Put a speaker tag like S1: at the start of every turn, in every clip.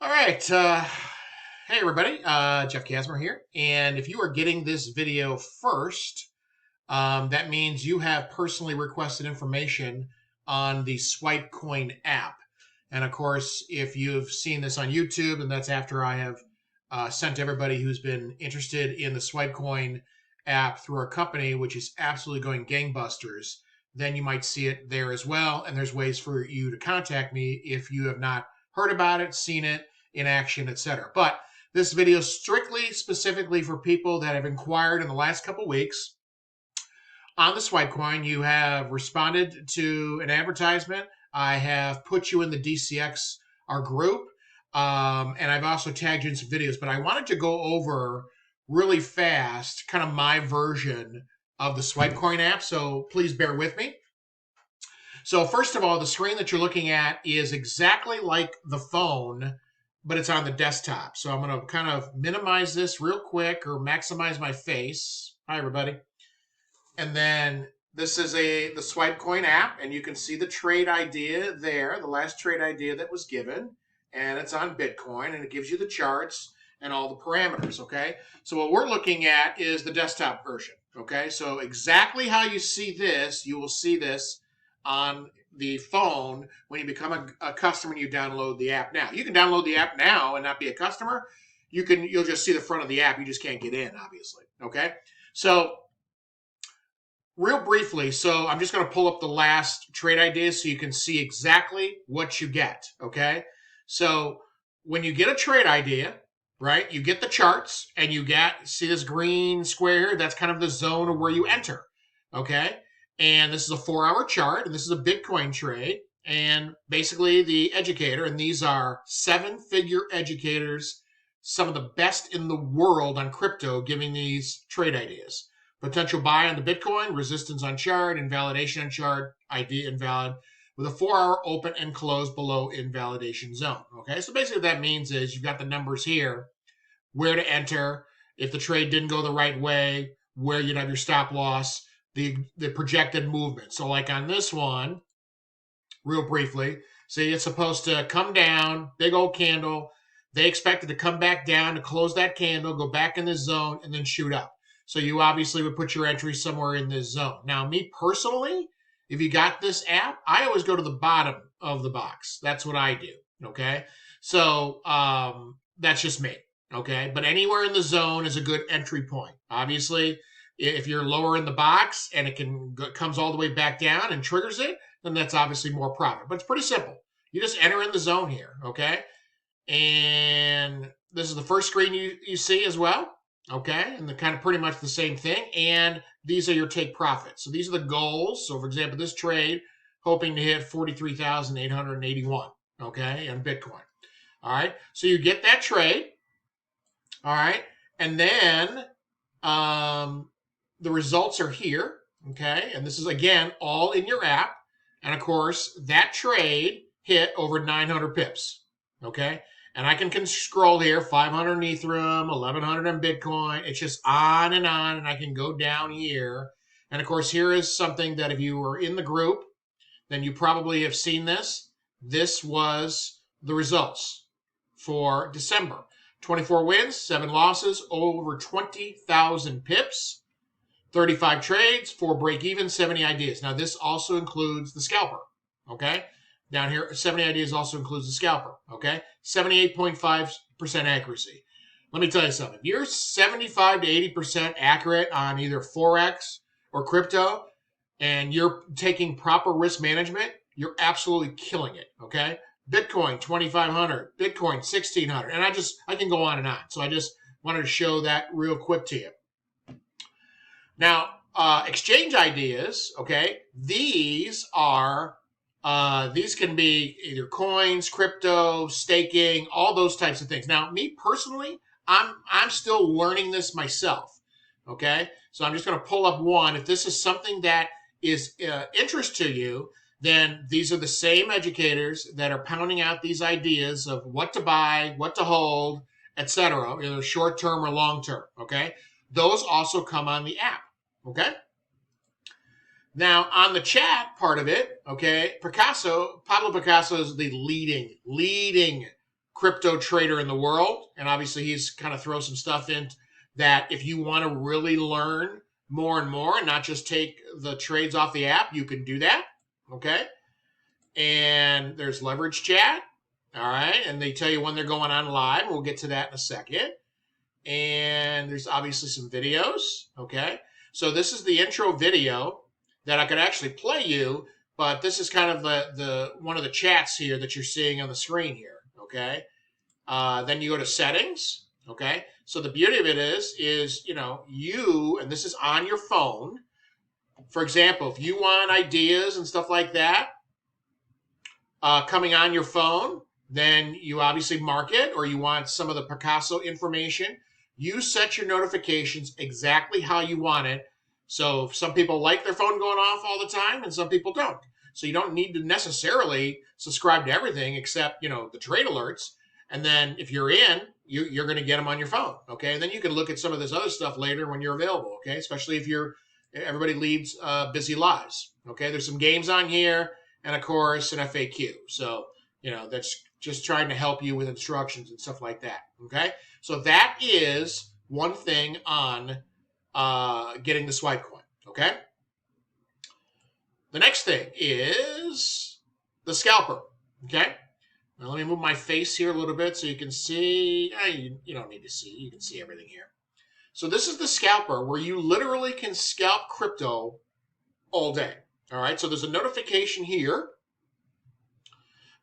S1: All right. Hey, everybody. Jeff Casmer here. And if you are getting this video first, that means you have personally requested information on the Swipecoin app. And of course, if you've seen this on YouTube, and that's after I have sent everybody who's been interested in the Swipecoin app through our company, which is absolutely going gangbusters, then you might see it there as well. And there's ways for you to contact me if you have not heard about it, seen it in action, etc. But this video is strictly, specifically for people that have inquired in the last couple weeks on the Swipecoin. You have responded to an advertisement. I have put you in the DCX, our group, and I've also tagged you in some videos. But I wanted to go over really fast kind of my version of the Swipecoin app, so please bear with me. So first of all, the screen that you're looking at is exactly like the phone, but it's on the desktop. So I'm going to kind of minimize this real quick or maximize my face. Hi, everybody. And then this is the Swipecoin app, and you can see the trade idea there, the last trade idea that was given, and it's on Bitcoin, and it gives you the charts and all the parameters, okay? So what we're looking at is the desktop version, okay? So exactly how you see this, you will see this on the phone when you become a customer and you download the app now. You can download the app now and not be a customer. You'll just see the front of the app. You just can't get in, obviously, okay? So real briefly, so I'm just going to pull up the last trade ideas so you can see exactly what you get, okay? So when you get a trade idea, right, you get the charts and see this green square here? That's kind of the zone of where you enter, okay? And this is a 4-hour chart, and this is a Bitcoin trade. And basically the educator, and these are 7-figure educators, some of the best in the world on crypto, giving these trade ideas. Potential buy on the Bitcoin, resistance on chart, invalidation on chart, ID invalid, with a 4-hour open and close below invalidation zone. Okay, so basically what that means is you've got the numbers here, where to enter, if the trade didn't go the right way, where you'd have your stop loss, the projected movement. So like on this one, real briefly, see it's supposed to come down, big old candle. They expect it to come back down to close that candle, go back in this zone, and then shoot up. So you obviously would put your entry somewhere in this zone. Now, me personally, if you got this app, I always go to the bottom of the box. That's what I do, okay? So that's just me, okay? But anywhere in the zone is a good entry point. Obviously, if you're lower in the box and it comes all the way back down and triggers it, then that's obviously more profit. But it's pretty simple. You just enter in the zone here, okay? And this is the first screen you see as well, okay? And they're kind of pretty much the same thing. And these are your take profits. So these are the goals. So for example, this trade, hoping to hit 43,881, okay, on Bitcoin. All right, so you get that trade, all right, and then the results are here, okay? And this is, again, all in your app. And, of course, that trade hit over 900 pips, okay? And I can scroll here, 500 on Ethereum, 1,100 on Bitcoin. It's just on, and I can go down here. And, of course, here is something that if you were in the group, then you probably have seen this. This was the results for December. 24 wins, 7 losses, over 20,000 pips. 35 trades, 4 break-even, 70 ideas. Now, this also includes the Scalper, okay? Down here, 70 ideas also includes the Scalper, okay? 78.5% accuracy. Let me tell you something. If you're 75 to 80% accurate on either forex or crypto, and you're taking proper risk management, you're absolutely killing it, okay? Bitcoin, 2,500. Bitcoin, 1,600. And I can go on and on. So I just wanted to show that real quick to you. Now, exchange ideas, okay, these can be either coins, crypto, staking, all those types of things. Now, me personally, I'm still learning this myself, okay? So I'm just going to pull up one. If this is something that is interest to you, then these are the same educators that are pounding out these ideas of what to buy, what to hold, etc., either short-term or long-term, okay? Those also come on the app, okay? Now, on the chat part of it, okay, Pablo Picasso is the leading crypto trader in the world. And obviously he's kind of throw some stuff in that if you want to really learn more and more and not just take the trades off the app, you can do that. Okay. And there's leverage chat. All right. And they tell you when they're going on live. We'll get to that in a second. And there's obviously some videos. Okay. So this is the intro video that I could actually play you, but this is kind of the one of the chats here that you're seeing on the screen here. Okay. Then you go to settings. Okay. So the beauty of it is, you know, and this is on your phone. For example, if you want ideas and stuff like that coming on your phone, then you obviously mark it, or you want some of the Picasso information. You set your notifications exactly how you want it. So some people like their phone going off all the time and some people don't. So you don't need to necessarily subscribe to everything except, you know, the trade alerts. And then if you're in, you're going to get them on your phone. Okay. And then you can look at some of this other stuff later when you're available. Okay. Especially if everybody leads busy lives. Okay. There's some games on here and of course an FAQ. So, you know, that's just trying to help you with instructions and stuff like that. Okay. So that is one thing on getting the Swipecoin. Okay. The next thing is the Scalper. Okay. Now let me move my face here a little bit so you can see. You don't need to see. You can see everything here. So this is the Scalper where you literally can scalp crypto all day. All right. So there's a notification here.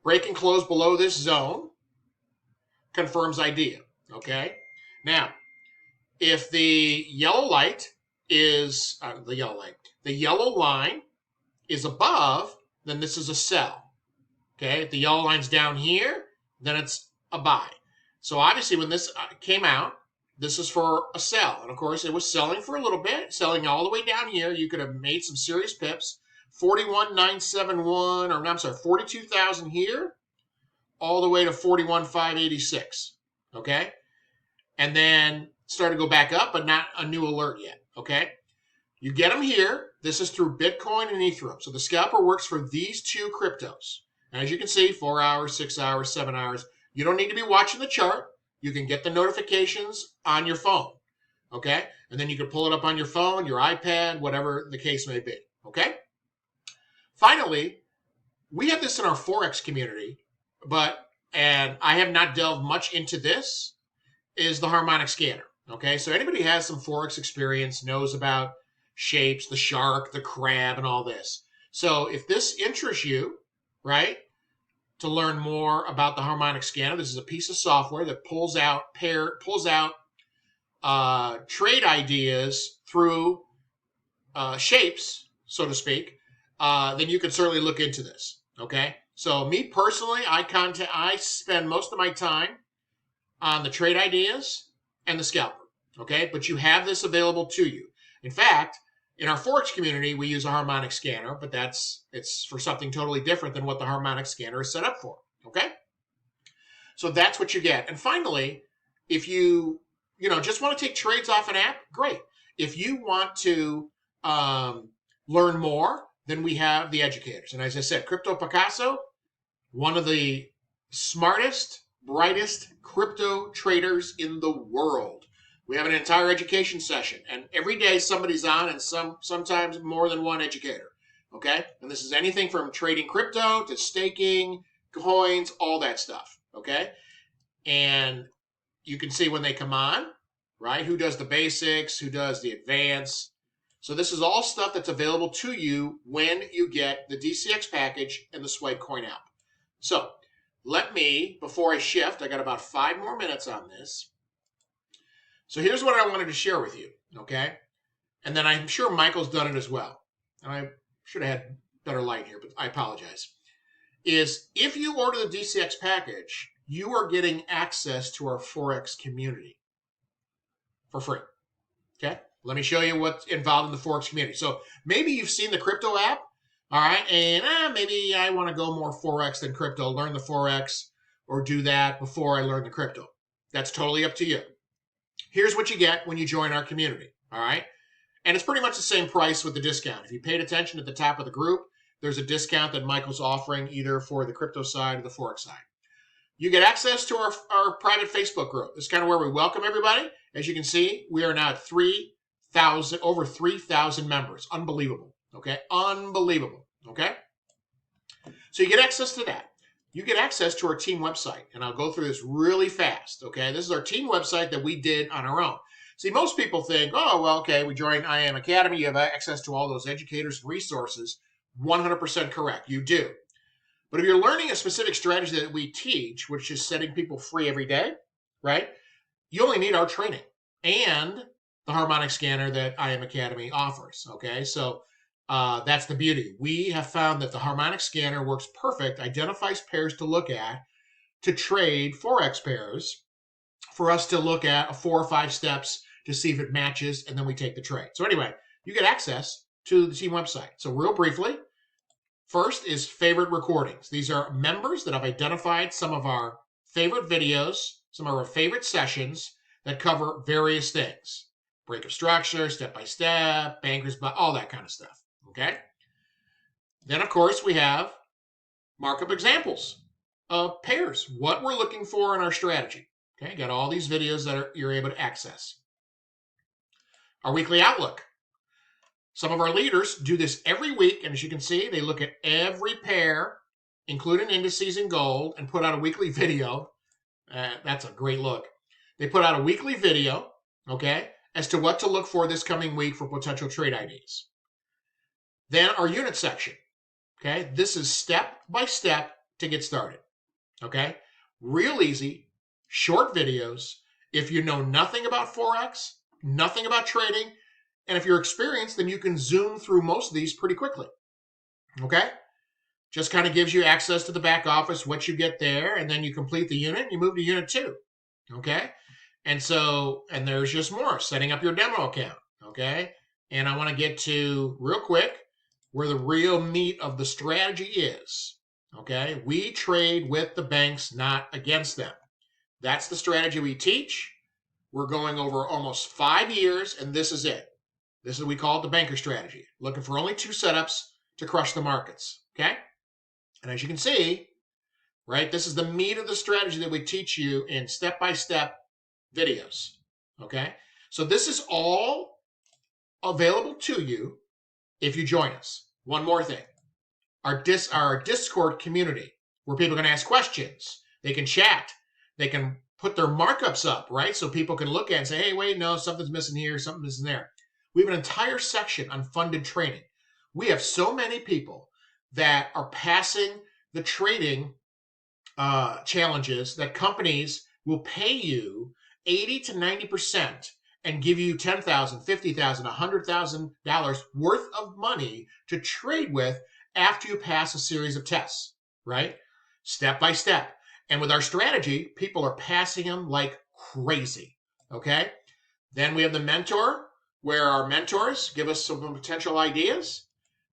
S1: Break and close below this zone confirms idea. Okay. Now, if the yellow light is the yellow line is above, then this is a sell. Okay. If the yellow line's down here, then it's a buy. So obviously when this came out, this is for a sell. And of course it was selling for a little bit, selling all the way down here. You could have made some serious pips. 41,971, or I'm sorry, 42,000 here, all the way to 41,586. Okay. And then start to go back up, but not a new alert yet. Okay. You get them here. This is through Bitcoin and Ethereum. So the Scalper works for these two cryptos. And as you can see, 4 hours, 6 hours, 7 hours. You don't need to be watching the chart. You can get the notifications on your phone. Okay. And then you can pull it up on your phone, your iPad, whatever the case may be. Okay. Finally, we have this in our forex community, and I have not delved much into this, is the harmonic scanner. Okay, so anybody who has some forex experience knows about shapes, the shark, the crab, and all this. So if this interests you, right, to learn more about the harmonic scanner, this is a piece of software that pulls out trade ideas through shapes, so to speak. Then you can certainly look into this. Okay. So me personally, I spend most of my time on the trade ideas and the Scalper. Okay. But you have this available to you. In fact, in our forex community, we use a harmonic scanner, but it's for something totally different than what the harmonic scanner is set up for. Okay. So that's what you get. And finally, if you just want to take trades off an app, great. If you want to learn more, then we have the educators. And as I said, Crypto Picasso, one of the smartest, brightest crypto traders in the world. We have an entire education session, and every day somebody's on, and sometimes more than one educator. Okay? And this is anything from trading crypto to staking, coins, all that stuff. Okay? And you can see when they come on, right? Who does the basics, who does the advanced. So this is all stuff that's available to you when you get the DCX package and the Swipecoin app. So let me, before I shift, I got about 5 more minutes on this. So here's what I wanted to share with you, okay? And then I'm sure Michael's done it as well. And I should have had better light here, but I apologize. Is if you order the DCX package, you are getting access to our Forex community for free, okay? Let me show you what's involved in the Forex community. So maybe you've seen the crypto app, all right, and maybe I want to go more Forex than crypto, learn the Forex, or do that before I learn the crypto. That's totally up to you. Here's what you get when you join our community, all right? And it's pretty much the same price with the discount. If you paid attention at the top of the group, there's a discount that Michael's offering either for the crypto side or the Forex side. You get access to our private Facebook group. This is kind of where we welcome everybody. As you can see, we are now over 3,000 members. Unbelievable. Okay, unbelievable. Okay, so you get access to that. You get access to our team website, and I'll go through this really fast. Okay, this is our team website that we did on our own. See, most people think, oh, well, okay, we joined IAM Academy. You have access to all those educators and resources. 100% correct. You do. But if you're learning a specific strategy that we teach, which is setting people free every day, right, you only need our training and the harmonic scanner that IAM Academy offers, okay? So that's the beauty. We have found that the harmonic scanner works perfect, identifies pairs to look at, to trade forex pairs, for us to look at 4 or 5 steps to see if it matches, and then we take the trade. So anyway, you get access to the team website. So real briefly, first is favorite recordings. These are members that have identified some of our favorite videos, some of our favorite sessions that cover various things. Break of structure, step-by-step, bankers, all that kind of stuff, okay? Then, of course, we have markup examples of pairs, what we're looking for in our strategy. Okay, got all these videos that you're able to access. Our weekly outlook. Some of our leaders do this every week, and as you can see, they look at every pair, including indices and gold, and put out a weekly video. That's a great look. They put out a weekly video, okay, as to what to look for this coming week for potential trade IDs. Then our unit section, okay? This is step by step to get started, okay? Real easy, short videos. If you know nothing about forex, nothing about trading, and if you're experienced, then you can zoom through most of these pretty quickly, okay? Just kind of gives you access to the back office, what you get there, and then you complete the unit, and you move to unit 2, okay? And there's just more, setting up your demo account, okay? And I want to get to, real quick, where the real meat of the strategy is, okay? We trade with the banks, not against them. That's the strategy we teach. We're going over almost 5 years, and this is it. This is what we call it the banker strategy. Looking for only 2 setups to crush the markets, okay? And as you can see, right, this is the meat of the strategy that we teach you in step-by-step videos, okay? So this is all available to you if you join us. One more thing. Our Discord community, where people can ask questions. They can chat. They can put their markups up, right? So people can look at it and say, hey, wait, no, something's missing here, something's missing there. We have an entire section on funded training. We have so many people that are passing the trading challenges that companies will pay you 80 to 90% and give you $10,000, $50,000, $100,000 worth of money to trade with after you pass a series of tests, right? Step by step. And with our strategy, people are passing them like crazy, okay? Then we have the mentor, where our mentors give us some potential ideas.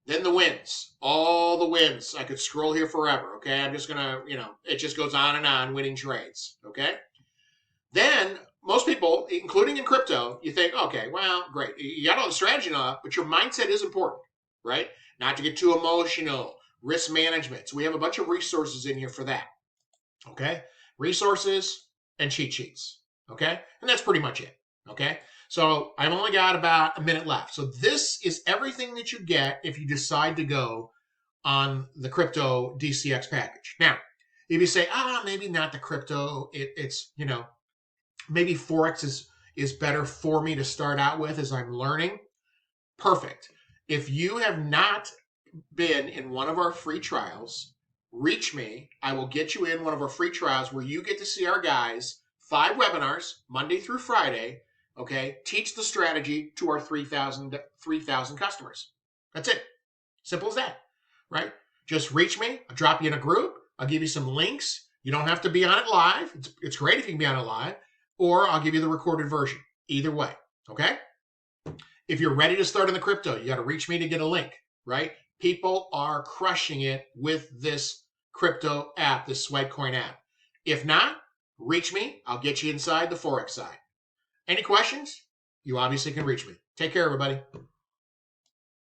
S1: Then the wins, all the wins. I could scroll here forever, okay? I'm just going to, it just goes on and on, winning trades, okay? Then most people, including in crypto, you think, okay, well, great. You got all the strategy and all that, but your mindset is important, right? Not to get too emotional, risk management. So we have a bunch of resources in here for that, okay? Resources and cheat sheets, okay? And that's pretty much it, okay? So I've only got about a minute left. So this is everything that you get if you decide to go on the crypto DCX package. Now, if you say, maybe not the crypto, it's, maybe forex is better for me to start out with as I'm learning. Perfect. If you have not been in one of our free trials, reach me. I will get you in one of our free trials where you get to see our guys, 5 webinars, Monday through Friday, okay, teach the strategy to our 3,000 customers. That's it. Simple as that, right? Just reach me. I'll drop you in a group. I'll give you some links. You don't have to be on it live. It's great if you can be on it live. Or I'll give you the recorded version. Either way, okay? If you're ready to start in the crypto, you got to reach me to get a link, right? People are crushing it with this crypto app, this Swipecoin app. If not, reach me. I'll get you inside the forex side. Any questions? You obviously can reach me. Take care, everybody.